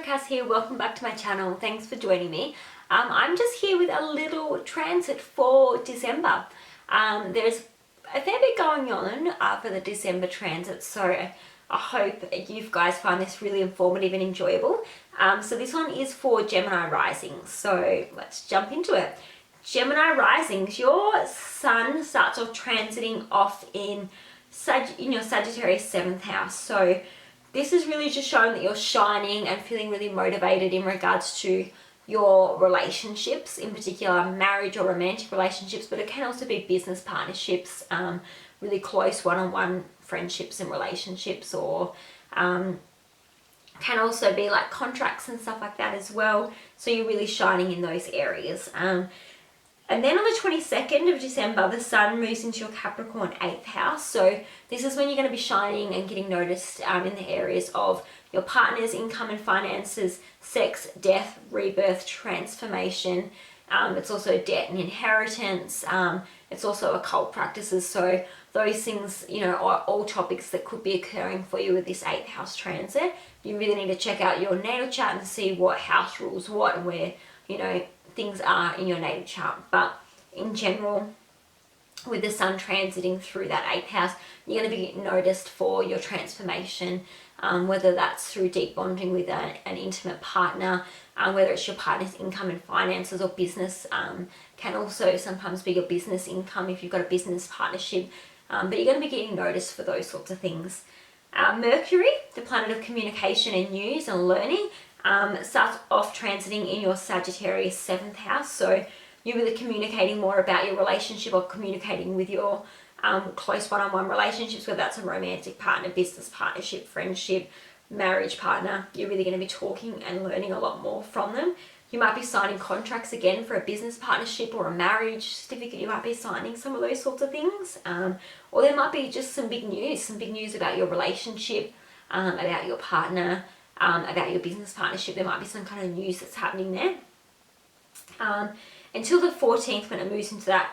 Astrocass here. Welcome back to my channel. Thanks for joining me. I'm just here with a little transit for December. There's a fair bit going on for the December transit, so I hope you guys find this really informative and enjoyable. So this one is for Gemini Rising, so let's jump into it. Gemini Risings, your sun starts off transiting off in your Sagittarius 7th house. So this is really just showing that you're shining and feeling really motivated in regards to your relationships, in particular marriage or romantic relationships, but it can also be business partnerships, really close one-on-one friendships and relationships, or can also be like contracts and stuff like that as well. So you're really shining in those areas. And then on the 22nd of December, the sun moves into your Capricorn 8th house. So this is when you're going to be shining and getting noticed in the areas of your partner's income and finances, sex, death, rebirth, transformation. It's also debt and inheritance. It's also occult practices. So those things, are all topics that could be occurring for you with this 8th house transit. You really need to check out your natal chart and see what house rules what and where, things are in your natal chart. But in general, with the sun transiting through that 8th house, you're going to be noticed for your transformation, whether that's through deep bonding with an intimate partner, whether it's your partner's income and finances or business, can also sometimes be your business income if you've got a business partnership, but you're going to be getting noticed for those sorts of things. Mercury, the planet of communication and news and learning, starts off transiting in your Sagittarius 7th house. So you're really communicating more about your relationship or communicating with your close one-on-one relationships, whether that's a romantic partner, business partnership, friendship, marriage partner. You're really going to be talking and learning a lot more from them. You might be signing contracts again for a business partnership or a marriage certificate. You might be signing some of those sorts of things. Or there might be just some big news about your relationship, about your partner, about your business partnership. There might be some kind of news that's happening there. Until the 14th, when it moves into that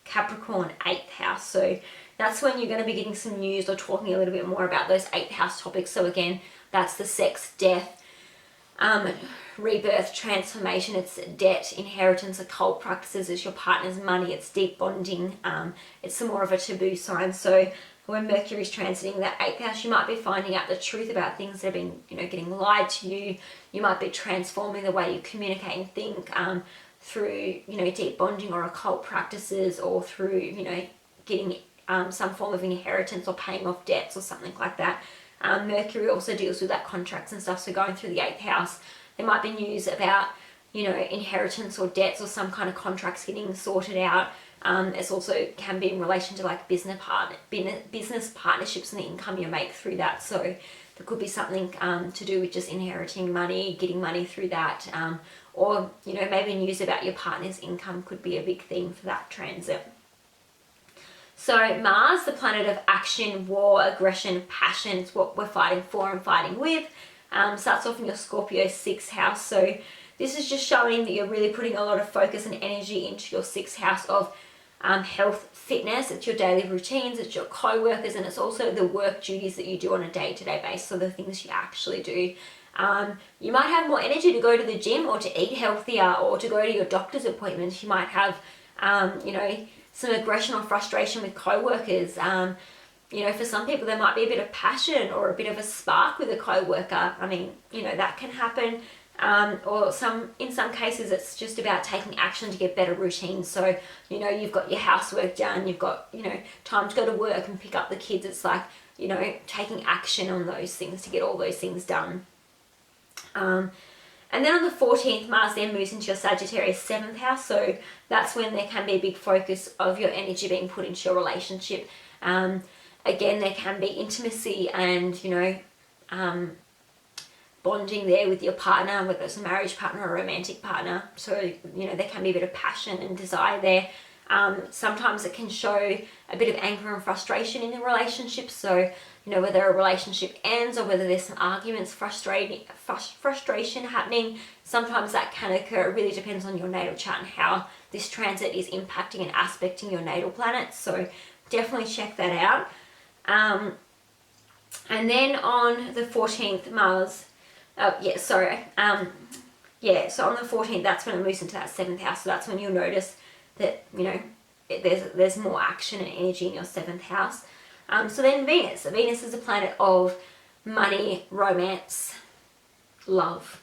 Capricorn 8th house. So that's when you're going to be getting some news or talking a little bit more about those 8th house topics. So again, that's the sex, death, rebirth, transformation. It's debt, inheritance, occult practices. It's your partner's money. It's deep bonding. It's some more of a taboo sign. So when Mercury is transiting that 8th house, you might be finding out the truth about things that have been, getting lied to you. You might be transforming the way you communicate and think through, deep bonding or occult practices, or through, getting some form of inheritance or paying off debts or something like that. Mercury also deals with that contracts and stuff. So going through the 8th house, there might be news about, inheritance or debts or some kind of contracts getting sorted out. It also can be in relation to like business partnerships and the income you make through that. So there could be something to do with just inheriting money, getting money through that, or maybe news about your partner's income could be a big thing for that transit. So Mars, the planet of action, war, aggression, passion, it's what we're fighting for and fighting with, starts off in your Scorpio 6th house. So this is just showing that you're really putting a lot of focus and energy into your 6th house of health, fitness. It's your daily routines, it's your co-workers, and it's also the work duties that you do on a day-to-day basis, so the things you actually do. You might have more energy to go to the gym or to eat healthier or to go to your doctor's appointments. You might have, some aggression or frustration with co-workers. For some people there might be a bit of passion or a bit of a spark with a co-worker. That can happen. Or in some cases it's just about taking action to get better routines. So, you've got your housework done, you've got, time to go to work and pick up the kids. It's like, taking action on those things to get all those things done. And then on the 14th, Mars then moves into your Sagittarius 7th house. So that's when there can be a big focus of your energy being put into your relationship. Again, there can be intimacy and, bonding there with your partner, whether it's a marriage partner or a romantic partner. So, there can be a bit of passion and desire there. Sometimes it can show a bit of anger and frustration in the relationship. So, whether a relationship ends or whether there's some arguments, frustration happening, sometimes that can occur. It really depends on your natal chart and how this transit is impacting and aspecting your natal planet. So definitely check that out. And then on the 14th, Mars Yeah, sorry. Yeah, so on the 14th, that's when it moves into that 7th house. So that's when you'll notice that, you know, there's more action and energy in your 7th house. So then Venus. So Venus is a planet of money, romance, love,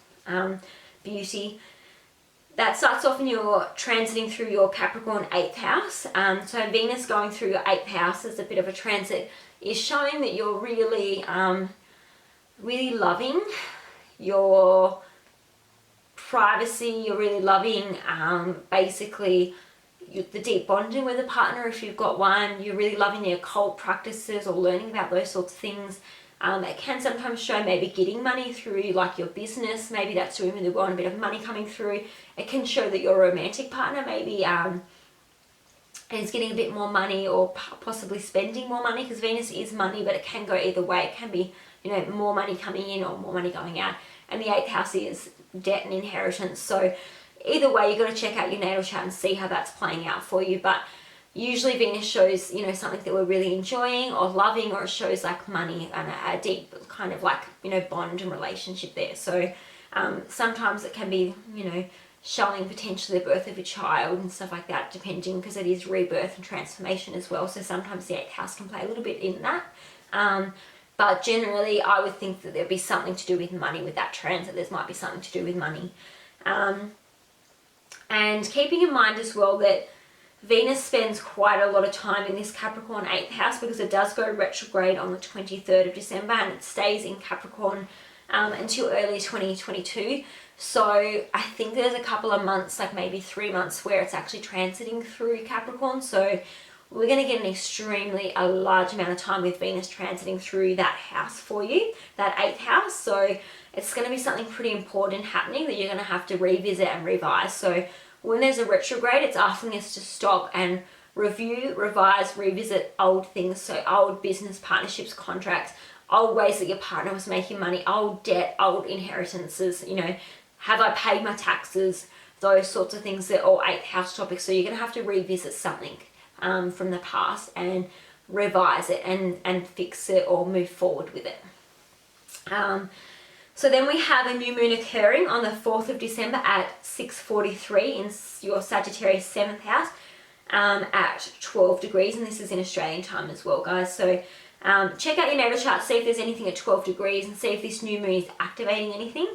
beauty. That starts off when you're transiting through your Capricorn 8th house. So Venus going through your 8th house as a bit of a transit is showing that you're really, really loving your privacy. You're really loving, basically, the deep bonding with a partner if you've got one. You're really loving the occult practices or learning about those sorts of things. It can sometimes show maybe getting money through like your business. Maybe that's doing really well and a bit of money coming through. It can show that your romantic partner maybe is getting a bit more money or possibly spending more money, because Venus is money, but it can go either way. It can be, you know, more money coming in or more money going out. And the 8th house is debt and inheritance. So either way, you've got to check out your natal chart and see how that's playing out for you. But usually Venus shows, you know, something that we're really enjoying or loving, or it shows like money and a deep kind of like, you know, bond and relationship there. So sometimes it can be, you know, showing potentially the birth of a child and stuff like that, depending, because it is rebirth and transformation as well. So sometimes the 8th house can play a little bit in that. But generally, I would think that there'd be something to do with money with that transit. There might be something to do with money. And keeping in mind as well that Venus spends quite a lot of time in this Capricorn 8th house, because it does go retrograde on the 23rd of December and it stays in Capricorn until early 2022. So I think there's a couple of months, like maybe 3 months, where it's actually transiting through Capricorn. So we're going to get a large amount of time with Venus transiting through that house for you, that 8th house. So it's going to be something pretty important happening that you're going to have to revisit and revise. So when there's a retrograde, it's asking us to stop and review, revise, revisit old things. So old business partnerships, contracts, old ways that your partner was making money, old debt, old inheritances, you know, have I paid my taxes? Those sorts of things are all 8th house topics. So you're going to have to revisit something from the past and revise it and fix it or move forward with it. So then we have a new moon occurring on the 4th of December at 6:43 in your Sagittarius 7th house at 12 degrees. And this is in Australian time as well, guys. So check out your natal chart, see if there's anything at 12 degrees and see if this new moon is activating anything.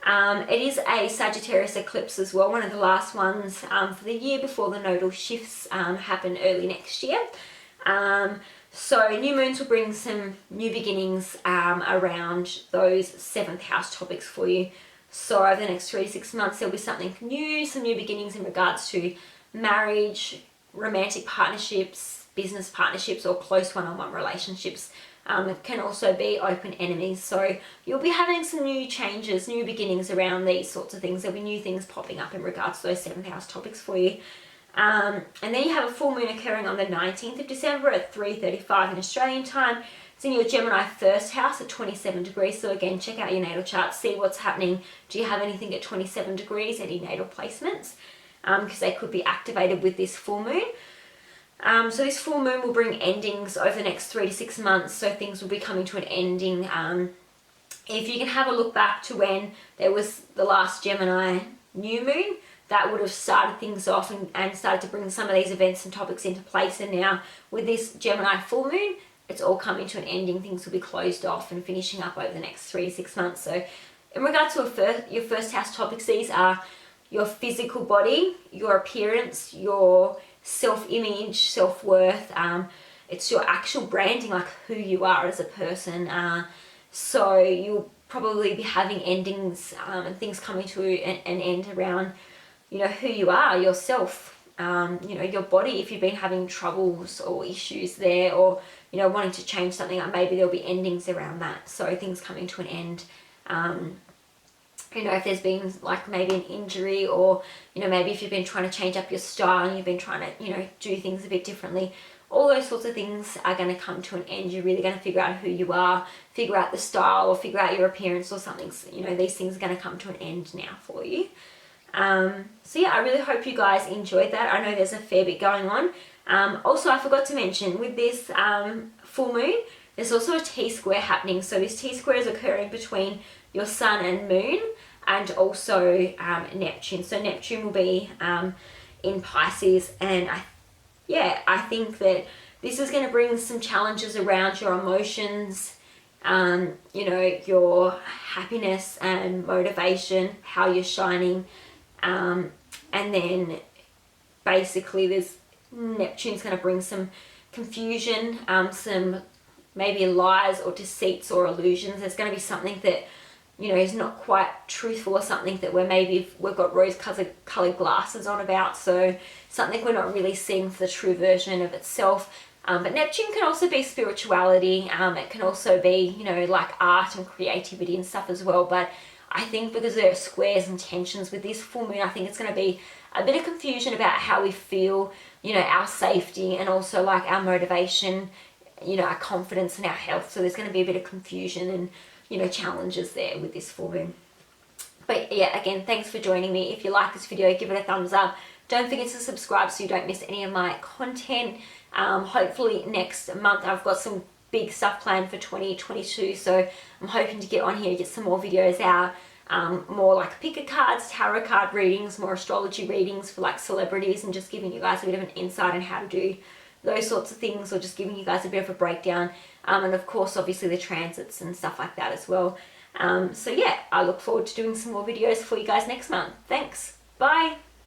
It is a Sagittarius eclipse as well, one of the last ones for the year before the nodal shifts happen early next year. So new moons will bring some new beginnings around those 7th house topics for you. So over the next 3 to 6 months, there'll be something new, some new beginnings in regards to marriage, romantic partnerships, business partnerships, or close one-on-one relationships. It can also be open enemies. So you'll be having some new changes, new beginnings around these sorts of things. There'll be new things popping up in regards to those 7th house topics for you. And then you have a full moon occurring on the 19th of December at 3:35 in Australian time. It's in your Gemini 1st house at 27 degrees. So again, check out your natal chart, see what's happening. Do you have anything at 27 degrees, any natal placements? Because they could be activated with this full moon. So this full moon will bring endings over the next 3 to 6 months. So things will be coming to an ending. If you can have a look back to when there was the last Gemini new moon, that would have started things off and started to bring some of these events and topics into place. And now with this Gemini full moon, it's all coming to an ending. Things will be closed off and finishing up over the next 3 to 6 months. So in regards to your first house topics, these are your physical body, your appearance, your self-image, self-worth. It's your actual branding, like who you are as a person. So you'll probably be having endings and things coming to an end around, you know, who you are, yourself, you know, your body. If you've been having troubles or issues there, or, you know, wanting to change something, maybe there'll be endings around that. So things coming to an end. You know, if there's been like maybe an injury, or, you know, maybe if you've been trying to change up your style and you've been trying to, you know, do things a bit differently, all those sorts of things are going to come to an end. You're really going to figure out who you are, figure out the style, or figure out your appearance or something. You know, these things are going to come to an end now for you. So yeah, I really hope you guys enjoyed that. I know there's a fair bit going on. Also, I forgot to mention with this full moon, There's also a T-square happening. So this T-square is occurring between your sun and moon, and also Neptune. So Neptune will be in Pisces, and I think that this is going to bring some challenges around your emotions, you know, your happiness and motivation, how you're shining, and then basically there's Neptune's going to bring some confusion, some maybe lies or deceits or illusions. There's going to be something that, you know, is not quite truthful, or something that we've got rose-colored glasses on about, so something we're not really seeing for the true version of itself. But Neptune can also be spirituality. It can also be, you know, like art and creativity and stuff as well. But I think because there are squares and tensions with this full moon, I think it's going to be a bit of confusion about how we feel, you know, our safety, and also like our motivation, you know, our confidence and our health. So there's going to be a bit of confusion and, you know, challenges there with this full moon. But yeah, again, thanks for joining me. If you like this video, give it a thumbs up. Don't forget to subscribe so you don't miss any of my content. Hopefully next month I've got some big stuff planned for 2022, so I'm hoping to get on here, get some more videos out, more like pick a cards, tarot card readings, more astrology readings for like celebrities, and just giving you guys a bit of an insight on how to do those sorts of things, or just giving you guys a bit of a breakdown, and of course obviously the transits and stuff like that as well. So yeah, I look forward to doing some more videos for you guys next month. Thanks, bye.